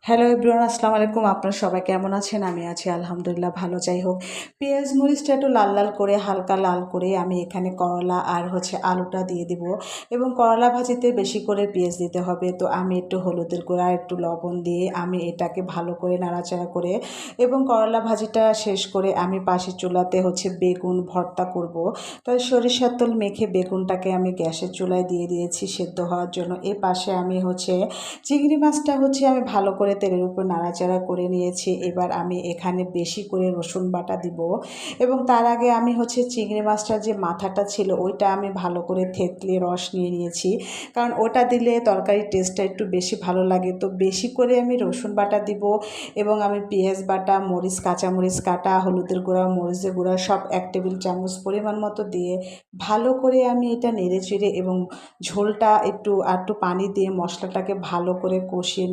Hello everyone, আসসালামু আলাইকুম। আপনারা সবাই কেমন আছেন? আমি আছি আলহামদুলিল্লাহ ভালো। যাই হোক, পেঁয়াজ মরিচটা একটু লাল লাল করে, হালকা লাল করে আমি এখানে করলা আর আলুটা দিয়ে দিব। এবং করলা ভাজিতে বেশি করে পেঁয়াজ দিতে হবে। তো আমি একটু হলুদের গুঁড়া, একটু লবণ দিয়ে আমি এটাকে ভালো করে নাড়াচাড়া করে এবং করলা ভাজিটা শেষ করে আমি পাশের চুলাতে বেগুন ভর্তা করব। তাই সরিষার তেল মেখে বেগুনটাকে আমি গ্যাসের চুলায় দিয়ে দিয়েছি সেদ্ধ হওয়ার জন্য। এর পাশে আমি চিংড়ি মাছটা আমি ভালো করে তেলের উপর নাড়াচাড়া করে নিয়েছি। এবার আমি এখানে বেশি করে রসুন বাটা দিব এবং তার আগে আমি চিংড়ি মাছটার যে মাথাটা ছিল ওইটা আমি ভালো করে থেতলে রস নিয়ে নিয়েছি, কারণ ওটা দিলে তরকারির টেস্টটা একটু বেশি ভালো লাগে। তো বেশি করে আমি রসুন বাটা দিব এবং আমি পেঁয়াজ বাটা, মরিচ, কাঁচামরিচ কাটা, হলুদের গুঁড়া, মরিচের গুঁড়া সব 1 টেবিল চামচ পরিমাণ মতো দিয়ে ভালো করে আমি এটা নেড়ে চেড়ে এবং ঝোলটা একটু পানি দিয়ে মশলাটাকে ভালো করে কষিয়ে